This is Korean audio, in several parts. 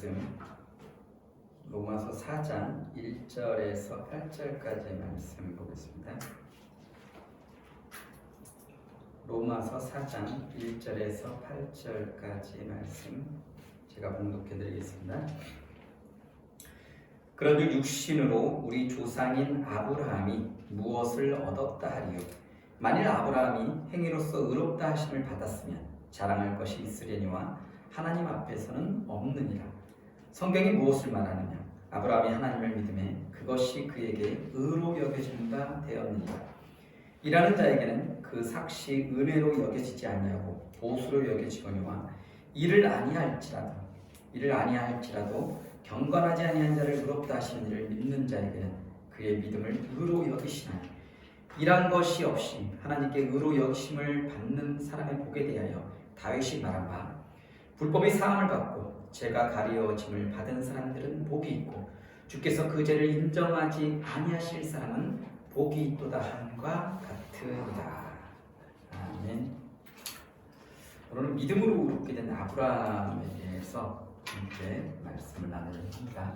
말씀 로마서 4장 1절에서 8절까지의 말씀 보겠습니다. 로마서 4장 1절에서 8절까지의 말씀 제가 봉독해 드리겠습니다. 그런즉 육신으로 우리 조상인 아브라함이 무엇을 얻었다 하리요? 만일 아브라함이 행위로서 의롭다 하심을 받았으면 자랑할 것이 있으려니와 하나님 앞에서는 없느니라. 성경이 무엇을 말하느냐? 아브라함이 하나님을 믿음에 그것이 그에게 의로 여겨진다 되었느니라. 일하는 자에게는 그 삭시 은혜로 여겨지지 아니하고 보수로 여겨지거니와 이를 아니할지라도 경건하지 아니한 자를 의롭다 하시는 이를 믿는 자에게는 그의 믿음을 의로 여기시나니, 일한 것이 없이 하나님께 의로 여기심을 받는 사람의 복에 대하여 다윗이 말한 바, 불법이 사함을 받고 죄가 가리워짐을 받은 사람들은 복이 있고 주께서 그 죄를 인정하지 아니하실 사람은 복이 있도다 함과 같으니라. 아멘. 오늘은 믿음으로 의롭게 된 아브라함에 대해서 함께 말씀을 나누겠습니다.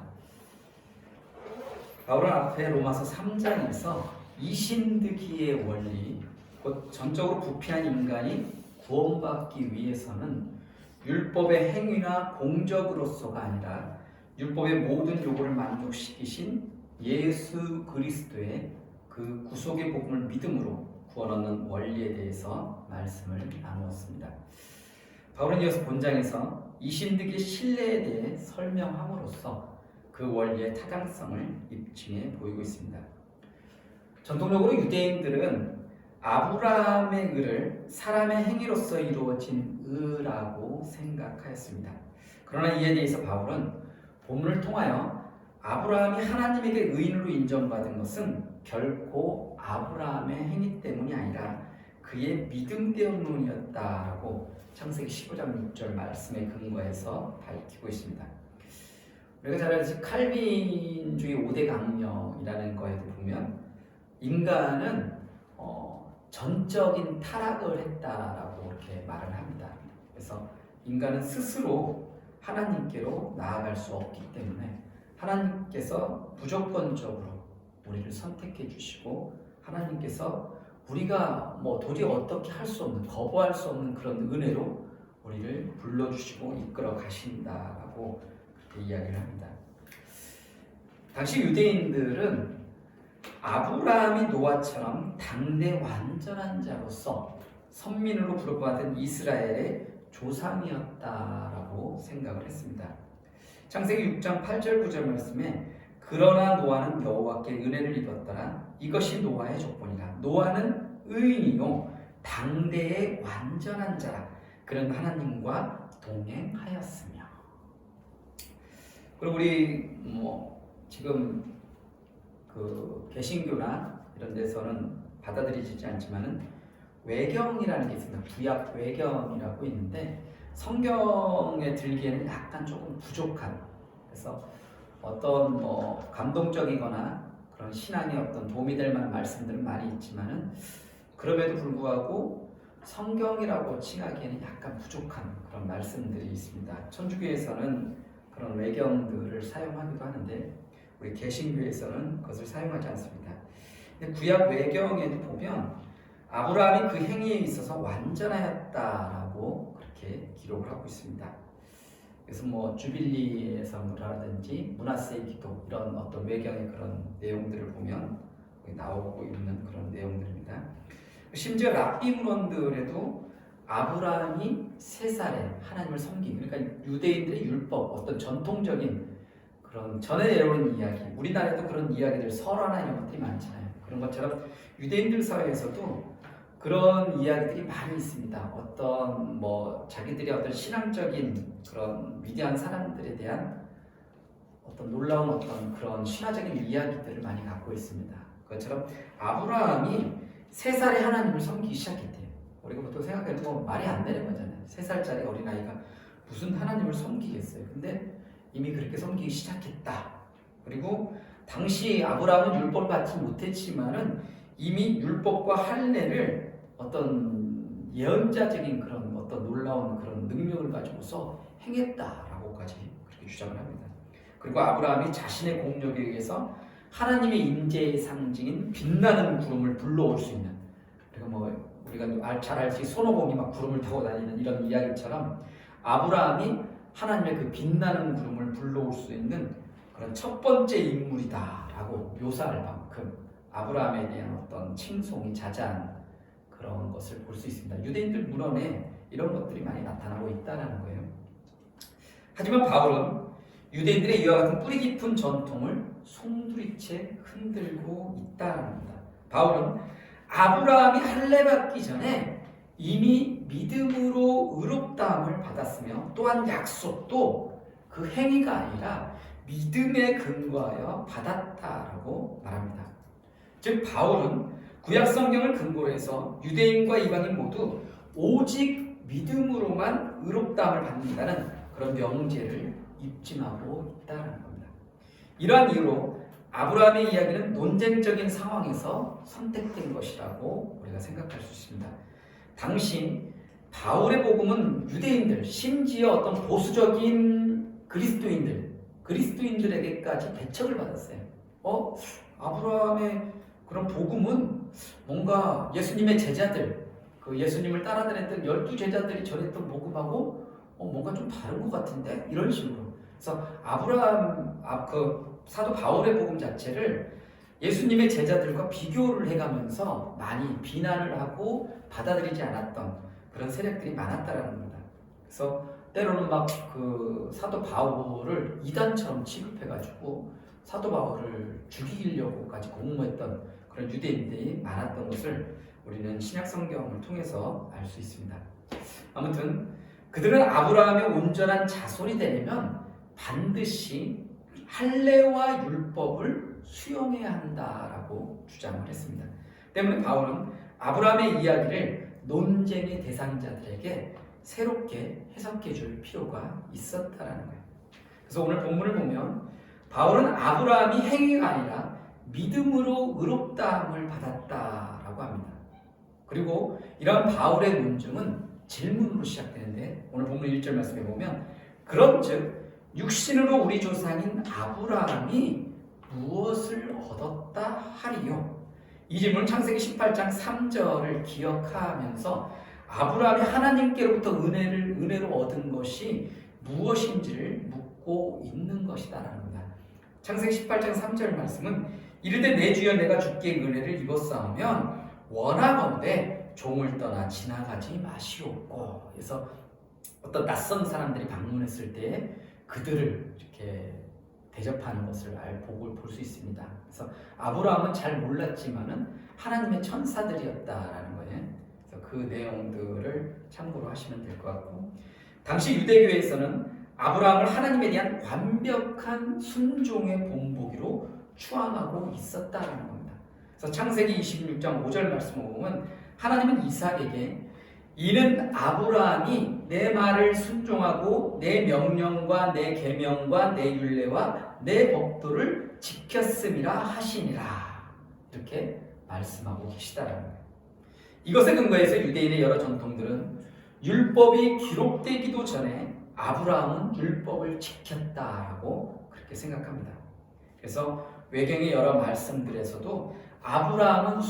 바울은 앞에 로마서 3장에서 이신득이의 원리, 곧 전적으로 부패한 인간이 구원받기 위해서는 율법의 행위나 공적으로서가 아니라 율법의 모든 요구를 만족시키신 예수 그리스도의 그 구속의 복음을 믿음으로 구원 얻는 원리에 대해서 말씀을 나누었습니다. 바울은 이어서 본장에서 이신득의 신뢰에 대해 설명함으로써 그 원리의 타당성을 입증해 보이고 있습니다. 전통적으로 유대인들은 아브라함의 의를 사람의 행위로서 이루어진 의라고 생각하였습니다. 그러나 이에 대해서 바울은 본문을 통하여 아브라함이 하나님에게 의인으로 인정받은 것은 결코 아브라함의 행위 때문이 아니라 그의 믿음 때문이었다라고 창세기 15장 6절 말씀에 근거해서 밝히고 있습니다. 우리가 잘 알듯이 칼빈주의 5대 강령이라는 거에도 보면 인간은 전적인 타락을 했다라고 이렇게 말을 합니다. 그래서 인간은 스스로 하나님께로 나아갈 수 없기 때문에 하나님께서 무조건적으로 우리를 선택해 주시고 하나님께서 우리가 도저히 어떻게 할 수 없는, 거부할 수 없는 그런 은혜로 우리를 불러주시고 이끌어 가신다라고 그렇게 이야기를 합니다. 당시 유대인들은 아브라함이 노아처럼 당대 완전한 자로서 선민으로 부름받은 이스라엘의 조상이었다라고 생각을 했습니다. 창세기 6장 8절 9절 말씀에 그러나 노아는 여호와께 은혜를 입었더라. 이것이 노아의 조건이라. 노아는 의인이요 당대의 완전한 자라. 그는 하나님과 동행하였으며. 그리고 우리 지금 그 개신교나 이런 데서는 받아들이지 않지만은 외경이라는 게 있습니다. 구약 외경이라고 있는데 성경에 들기에는 약간 조금 부족한, 그래서 어떤 감동적이거나 그런 신앙에 어떤 도움이 될 만한 말씀들은 많이 있지만은 그럼에도 불구하고 성경이라고 칭하기에는 약간 부족한 그런 말씀들이 있습니다. 천주교에서는 그런 외경들을 사용하기도 하는데 우리 개신교에서는 그것을 사용하지 않습니다. 근데 구약 외경에도 보면 아브라함이 그 행위에 있어서 완전하였다라고 그렇게 기록을 하고 있습니다. 그래서 주빌리에서라든지 문하세의 기도 이런 어떤 외경의 그런 내용들을 보면 나오고 있는 그런 내용들입니다. 심지어 랍비 문헌들에도 아브라함이 3살에 하나님을 섬긴, 그러니까 유대인들의 율법, 어떤 전통적인 그런 전에 내려오는 이야기, 우리나라에도 그런 이야기들, 설화나 이런 것들이 많잖아요. 그런 것처럼 유대인들 사회에서도 그런 이야기들이 많이 있습니다. 어떤 자기들의 어떤 신앙적인 그런 위대한 사람들에 대한 어떤 놀라운 어떤 그런 신화적인 이야기들을 많이 갖고 있습니다. 그것처럼 아브라함이 3살에 하나님을 섬기기 시작했대요. 우리가 보통 생각해도 말이 안 되는 거잖아요. 3살짜리 어린아이가 무슨 하나님을 섬기겠어요. 근데 이미 그렇게 섬기기 시작했다. 그리고 당시 아브라함은 율법을 받지 못했지만은 이미 율법과 할례를 어떤 예언자적인 그런 어떤 놀라운 그런 능력을 가지고서 행했다라고까지 그렇게 이렇게 주장을 합니다. 그리고 아브라함이 자신의 공력에 의해서 하나님의 임재의 상징인 빛나는 구름을 불러올 수 있는, 그리고 우리가 잘 알지 손오공이 막 구름을 타고 다니는 이런 이야기처럼 아브라함이 하나님의 그 빛나는 구름을 불러올 수 있는 그런 첫 번째 인물이다라고 묘사할 만큼 아브라함에 대한 어떤 칭송이 자자한 그런 것을 볼 수 있습니다. 유대인들 문헌에 이런 것들이 많이 나타나고 있다는 거예요. 하지만 바울은 유대인들의 이와 같은 뿌리 깊은 전통을 송두리째 흔들고 있다는 겁니다. 바울은 아브라함이 할례 받기 전에 이미 믿음으로 의롭다함을 받았으며 또한 약속도 그 행위가 아니라 믿음에 근거하여 받았다라고 말합니다. 즉 바울은 구약 성경을 근거로 해서 유대인과 이방인 모두 오직 믿음으로만 의롭다함을 받는다는 그런 명제를 입증하고 있다는 겁니다. 이러한 이유로 아브라함의 이야기는 논쟁적인 상황에서 선택된 것이라고 우리가 생각할 수 있습니다. 당시 바울의 복음은 유대인들, 심지어 어떤 보수적인 그리스도인들에게까지 배척을 받았어요. 아브라함의 그런 복음은 뭔가 예수님의 제자들, 그 예수님을 따라다녔던 12제자들이 전했던 복음하고 뭔가 좀 다른 것 같은데? 이런 식으로. 그래서 그 사도 바울의 복음 자체를 예수님의 제자들과 비교를 해가면서 많이 비난을 하고 받아들이지 않았던 그런 세력들이 많았다라는 겁니다. 그래서 때로는 막 그 사도 바울을 이단처럼 취급해가지고 사도 바울을 죽이려고까지 공모했던 그런 유대인들이 많았던 것을 우리는 신약 성경을 통해서 알 수 있습니다. 아무튼 그들은 아브라함의 온전한 자손이 되려면 반드시 할례와 율법을 수용해야 한다라고 주장을 했습니다. 때문에 바울은 아브라함의 이야기를 논쟁의 대상자들에게 새롭게 해석해 줄 필요가 있었다라는 거예요. 그래서 오늘 본문을 보면 바울은 아브라함이 행위가 아니라 믿음으로 의롭다함을 받았다라고 합니다. 그리고 이런 바울의 논증은 질문으로 시작되는데 오늘 본문 1절 말씀에 보면 그런즉 육신으로 우리 조상인 아브라함이 무엇을 얻었다 하리요? 이 질문은 창세기 18장 3절을 기억하면서 아브라함이 하나님께로부터 은혜로 얻은 것이 무엇인지를 묻고 있는 것이다라는 겁니다. 창세기 18장 3절 말씀은 이르되 내 주여 내가 주께 은혜를 입었사오면 원하건대 종을 떠나 지나가지 마시옵고. 그래서 어떤 낯선 사람들이 방문했을 때 그들을 이렇게 대접하는 것을 복을 볼 수 있습니다. 그래서 아브라함은 잘 몰랐지만은 하나님의 천사들이었다라는 거예요. 그래서 그 내용들을 참고로 하시면 될 것 같고, 당시 유대교에서는 아브라함을 하나님에 대한 완벽한 순종의 본보기로 추앙하고 있었다라는 겁니다. 그래서 창세기 26장 5절 말씀을 보면 하나님은 이삭에게 이는 아브라함이 내 말을 순종하고 내 명령과 내 계명과 내 율례와 내 법도를 지켰음이라 하시니라 이렇게 말씀하고 계시다라는 거예요. 이것에 근거해서 유대인의 여러 전통들은 율법이 기록되기도 전에 아브라함은 율법을 지켰다라고 그렇게 생각합니다. 그래서 외경의 여러 말씀들에서도 아브라함의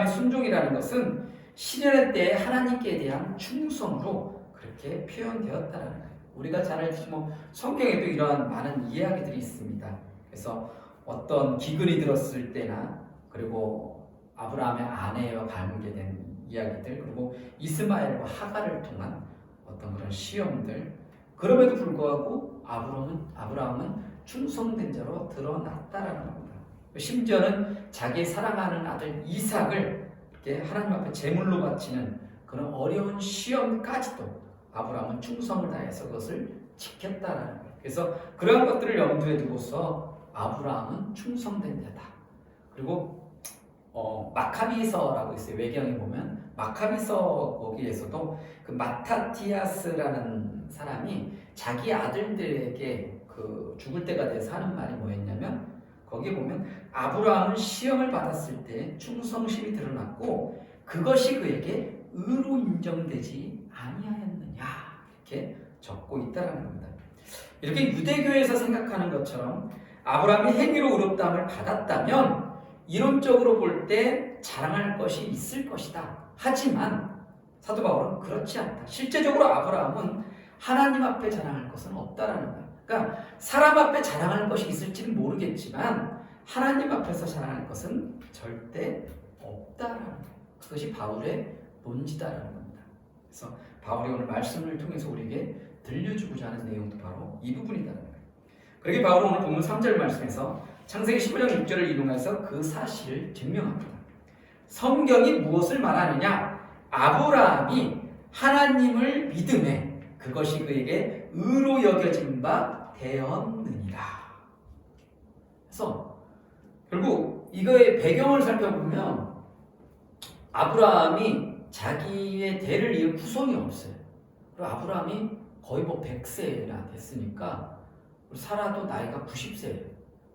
순종이라는 것은 시련의 때에 하나님께 대한 충성으로 그렇게 표현되었다는 거예요. 우리가 잘 알지 성경에도 이러한 많은 이야기들이 있습니다. 그래서 어떤 기근이 들었을 때나 그리고 아브라함의 아내와 관계된 이야기들 그리고 이스마엘과 하갈을 통한 어떤 그런 시험들 그럼에도 불구하고 아브라함은 충성된 자로 드러났다라는 겁니다. 심지어는 자기 사랑하는 아들 이삭을 이렇게 하나님 앞에 제물로 바치는 그런 어려운 시험까지도 아브라함은 충성을 다해서 그것을 지켰다라는 거예요. 그래서 그러한 것들을 염두에 두고서 아브라함은 충성된 자다. 그리고 마카비서라고 있어요. 외경에 보면 마카비서 거기에서도 그 마타티아스라는 사람이 자기 아들들에게 그 죽을 때가 돼서 하는 말이 뭐였냐면 거기에 보면 아브라함은 시험을 받았을 때 충성심이 드러났고 그것이 그에게 의로 인정되지 아니하였느냐 이렇게 적고 있다라는 겁니다. 이렇게 유대교에서 생각하는 것처럼 아브라함이 행위로 의롭다함을 받았다면 이론적으로 볼 때 자랑할 것이 있을 것이다. 하지만 사도 바울은 그렇지 않다. 실제적으로 아브라함은 하나님 앞에 자랑할 것은 없다라는 거예요. 그러니까 사람 앞에 자랑할 것이 있을지는 모르겠지만 하나님 앞에서 자랑할 것은 절대 없다라는 거예요. 그것이 바울의 논지다라는 겁니다. 그래서 바울이 오늘 말씀을 통해서 우리에게 들려주고자 하는 내용도 바로 이 부분이라는 거예요. 그러게 바울은 오늘 본문 3절 말씀에서 창세기 15장 6절을 인용해서 그 사실을 증명합니다. 성경이 무엇을 말하느냐? 아브라함이 하나님을 믿음에 그것이 그에게 의로 여겨진 바 되었느니라. 그래서 결국 이거의 배경을 살펴보면 아브라함이 자기의 대를 이을 후손이 없어요. 그리고 아브라함이 거의 100세나 됐으니까 사라도 나이가 90세예요.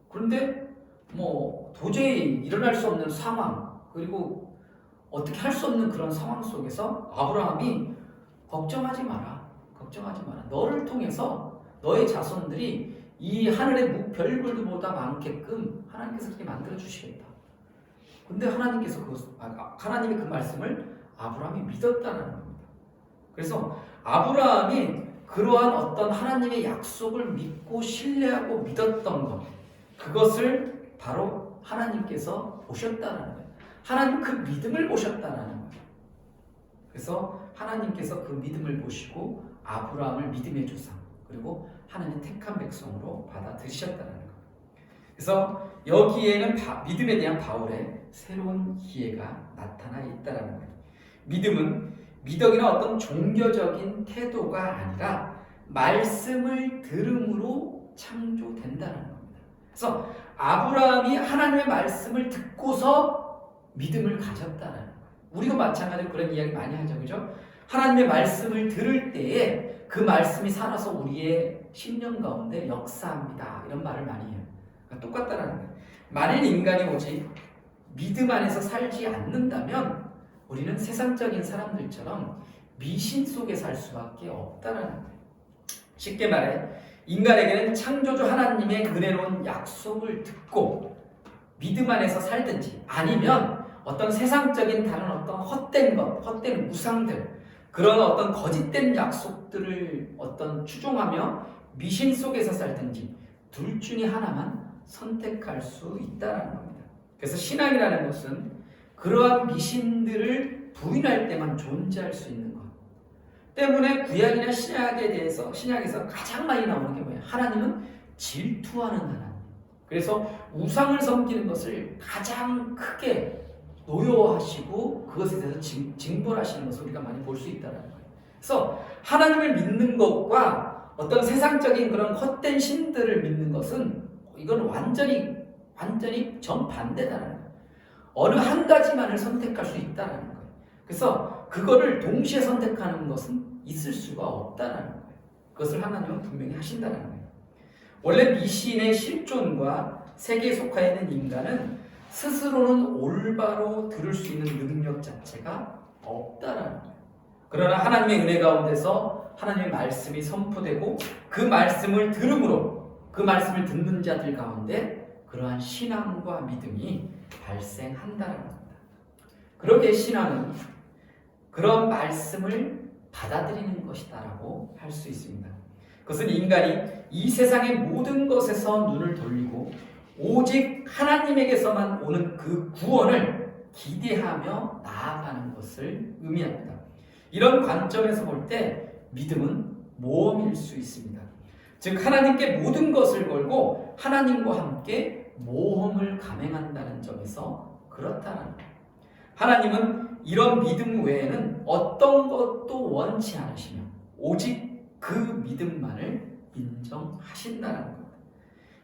그런데 도저히 일어날 수 없는 상황, 그리고 어떻게 할 수 없는 그런 상황 속에서 아브라함이 걱정하지 마라. 너를 통해서 너의 자손들이 이 하늘의 별들보다 많게끔 하나님께서 그렇게 만들어 주시겠다. 근데 하나님이 그 말씀을 아브라함이 믿었다는 겁니다. 그래서 아브라함이 그러한 어떤 하나님의 약속을 믿고 신뢰하고 믿었던 것, 그것을 바로 하나님께서 보셨다는 거예요. 하나님 그 믿음을 보셨다는 거예요. 그래서 하나님께서 그 믿음을 보시고 아브라함을 믿음의 조상, 그리고 하나님 택한 백성으로 받아들이셨다는 거예요. 그래서 여기에는 믿음에 대한 바울의 새로운 기회가 나타나 있다는 거예요. 믿음은 미덕이나 어떤 종교적인 태도가 아니라 말씀을 들음으로 창조된다는 겁니다. 그래서 아브라함이 하나님의 말씀을 듣고서 믿음을 가졌다는 거예요. 우리도 마찬가지로 그런 이야기 많이 하죠, 그죠? 하나님의 말씀을 들을 때에 그 말씀이 살아서 우리의 심령 가운데 역사합니다. 이런 말을 많이 해요. 그러니까 똑같다는 거예요. 만일 인간이 오직 믿음 안에서 살지 않는다면 우리는 세상적인 사람들처럼 미신 속에 살 수밖에 없다는 거예요. 쉽게 말해 인간에게는 창조주 하나님의 은혜로운 약속을 듣고 믿음 안에서 살든지 아니면 어떤 세상적인 다른 어떤 헛된 우상들, 그런 어떤 거짓된 약속들을 추종하며 미신 속에서 살든지 둘 중에 하나만 선택할 수 있다는 겁니다. 그래서 신앙이라는 것은 그러한 미신들을 부인할 때만 존재할 수 있는 것 때문에 구약이나 신약에서 가장 많이 나오는 게 뭐예요? 하나님은 질투하는 하나님. 그래서 우상을 섬기는 것을 가장 크게 노여워하시고 그것에 대해서 징벌하시는 것을 우리가 많이 볼 수 있다는 거예요. 그래서 하나님을 믿는 것과 어떤 세상적인 그런 헛된 신들을 믿는 것은 이건 완전히 정반대다는 거예요. 어느 한 가지만을 선택할 수 있다는 거예요. 그래서 그거를 동시에 선택하는 것은 있을 수가 없다는 거예요. 그것을 하나님은 분명히 하신다는 거예요. 원래 미신의 실존과 세계에 속하 있는 인간은 스스로는 올바로 들을 수 있는 능력 자체가 없다는 거예요. 그러나 하나님의 은혜 가운데서 하나님의 말씀이 선포되고 그 말씀을 들음으로 그 말씀을 듣는 자들 가운데 그러한 신앙과 믿음이 발생한다는 겁니다. 그렇게 신앙은 그런 말씀을 받아들이는 것이다라고 할 수 있습니다. 그것은 인간이 이 세상의 모든 것에서 눈을 돌리고 오직 하나님에게서만 오는 그 구원을 기대하며 나아가는 것을 의미합니다. 이런 관점에서 볼 때 믿음은 모험일 수 있습니다. 즉 하나님께 모든 것을 걸고 하나님과 함께 모험을 감행한다는 점에서 그렇다는 거예요. 하나님은 이런 믿음 외에는 어떤 것도 원치 않으시며 오직 그 믿음만을 인정하신다는 겁니다.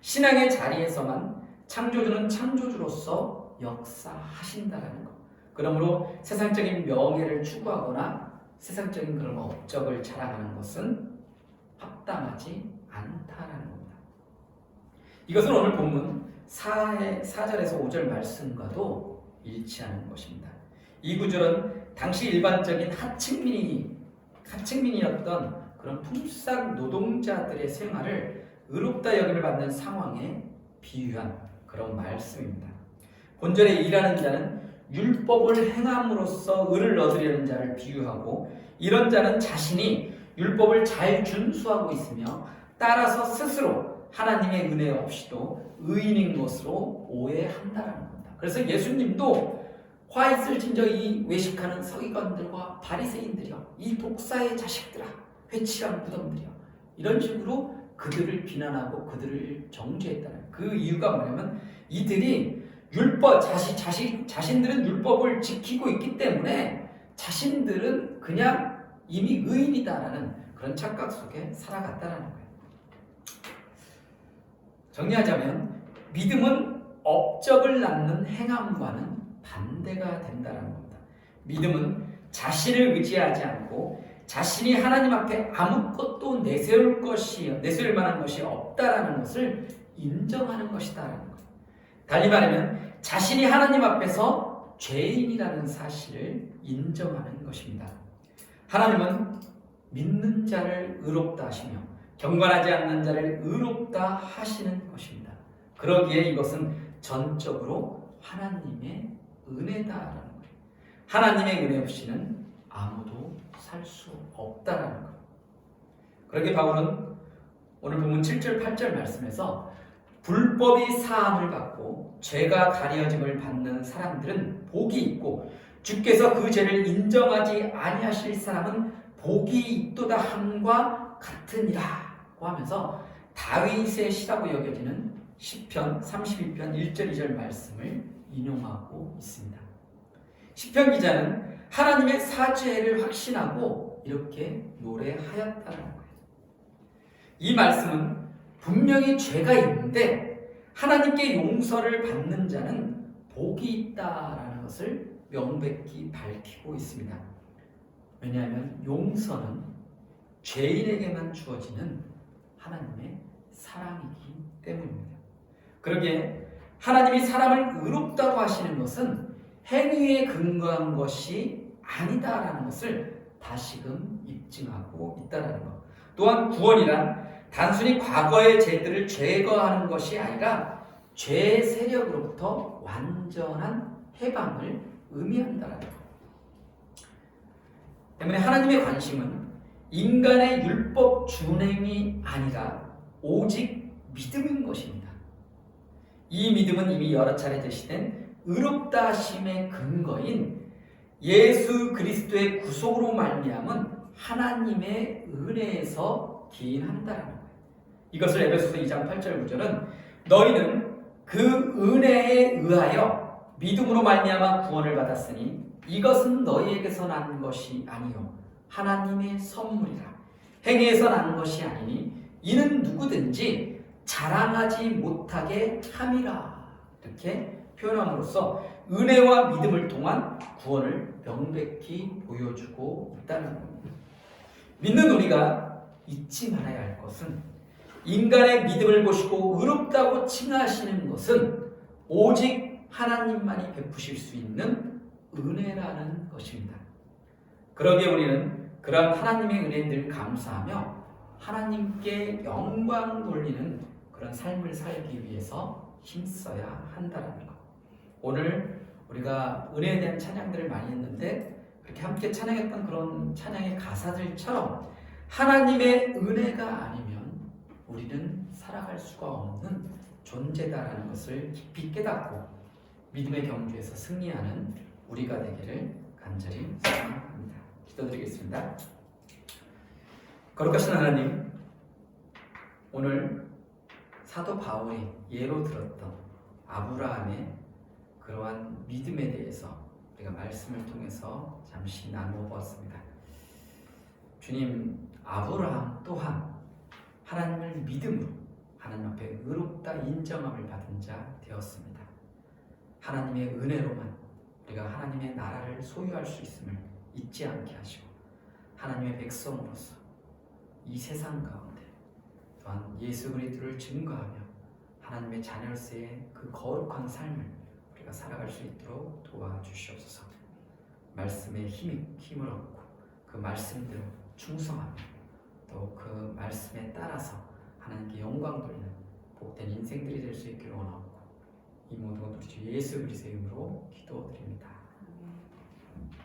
신앙의 자리에서만 창조주는 창조주로서 역사하신다는 것. 그러므로 세상적인 명예를 추구하거나 세상적인 그런 업적을 자랑하는 것은 합당하지 않다라는 겁니다. 이것은 오늘 본문 4절에서 5절 말씀과도 일치하는 것입니다. 이 구절은 당시 일반적인 하층민이었던 그런 품삯 노동자들의 생활을 의롭다 여김을 받는 상황에 비유한 그런 말씀입니다. 본절에 일하는 자는 율법을 행함으로써 의를 얻으려는 자를 비유하고, 이런 자는 자신이 율법을 잘 준수하고 있으며 따라서 스스로 하나님의 은혜 없이도 의인인 것으로 오해한다라는 겁니다. 그래서 예수님도 화 있을진저 이 외식하는 서기관들과 바리새인들이여, 이 독사의 자식들아, 회칠한 무덤들이여, 이런 식으로 그들을 비난하고 그들을 정죄했다는, 그 이유가 뭐냐면 이들이 율법, 자신들은 율법을 지키고 있기 때문에 자신들은 그냥 이미 의인이다라는 그런 착각 속에 살아갔다라는 거예요. 정리하자면 믿음은 업적을 낳는 행함과는 반대가 된다는 겁니다. 믿음은 자신을 의지하지 않고 자신이 하나님 앞에 아무것도 내세울 만한 것이 없다라는 것을 인정하는 것이다라는 거예요. 달리 말하면 자신이 하나님 앞에서 죄인이라는 사실을 인정하는 것입니다. 하나님은 믿는 자를 의롭다 하시며 경건하지 않는 자를 의롭다 하시는 것입니다. 그러기에 이것은 전적으로 하나님의 은혜다라는 거예요. 하나님의 은혜 없이는 아무도 살 수 없다라는 거예요. 그러기에 바울은 오늘 본문 7절 8절 말씀에서 불법이 사함을 받고 죄가 가려짐을 받는 사람들은 복이 있고 주께서 그 죄를 인정하지 아니하실 사람은 복이 있도다 함과 같으니라고 하면서 다윗의 시라고 여겨지는 시편 32편 1절 2절 말씀을 인용하고 있습니다. 시편 기자는 하나님의 사죄를 확신하고 이렇게 노래하였다는 거예요. 이 말씀은 분명히 죄가 있는데 하나님께 용서를 받는 자는 복이 있다라는 것을 명백히 밝히고 있습니다. 왜냐하면 용서는 죄인에게만 주어지는 하나님의 사랑이기 때문입니다. 그러기에 하나님이 사람을 의롭다고 하시는 것은 행위에 근거한 것이 아니다라는 것을 다시금 입증하고 있다는 것. 또한 구원이란 단순히 과거의 죄들을 제거하는 것이 아니라 죄 세력으로부터 완전한 해방을 의미한다는 것. 때문에 하나님의 관심은 인간의 율법 준행이 아니라 오직 믿음인 것입니다. 이 믿음은 이미 여러 차례 제시된 의롭다 하심의 근거인 예수 그리스도의 구속으로 말미암은 하나님의 은혜에서 기인한다는 거예요. 이것을 에베소서 2장 8절 9절은 너희는 그 은혜에 의하여 믿음으로 말미암아 구원을 받았으니 이것은 너희에게서 난 것이 아니요 하나님의 선물이라. 행위에서 난 것이 아니니 이는 누구든지 자랑하지 못하게 함이라. 이렇게 표현함으로써 은혜와 믿음을 통한 구원을 명백히 보여주고 있다는 겁니다. 믿는 우리가 잊지 말아야 할 것은 인간의 믿음을 보시고 의롭다고 칭하시는 것은 오직 하나님만이 베푸실 수 있는 은혜라는 것입니다. 그러기에 우리는 그러한 하나님의 은혜에 늘 감사하며 하나님께 영광 돌리는 그런 삶을 살기 위해서 힘써야 한다는 것. 오늘 우리가 은혜에 대한 찬양들을 많이 했는데 그렇게 함께 찬양했던 그런 찬양의 가사들처럼 하나님의 은혜가 아니면 우리는 살아갈 수가 없는 존재다라는 것을 깊이 깨닫고 믿음의 경주에서 승리하는 우리가 되기를 간절히 소망합니다. 기도드리겠습니다. 거룩하신 하나님, 오늘 사도 바울이 예로 들었던 아브라함의 그러한 믿음에 대해서 우리가 말씀을 통해서 잠시 나누어 보았습니다. 주님, 아브라함 또한 하나님을 믿음으로 하나님 앞에 의롭다 인정함을 받은 자 되었습니다. 하나님의 은혜로만 우리가 하나님의 나라를 소유할 수 있음을 잊지 않게 하시고 하나님의 백성으로서 이 세상 가운데 또한 예수 그리스도를 증거하며 하나님의 자녀로서의 그 거룩한 삶을 우리가 살아갈 수 있도록 도와주시옵소서. 말씀에 힘을 얻고 그 말씀대로 충성하며 또 따라서 하나님께 영광 돌리는 복된 인생들이 될 수 있기를 원하고 이 모든 것들 주 예수 그리스도의 이름으로 기도드립니다.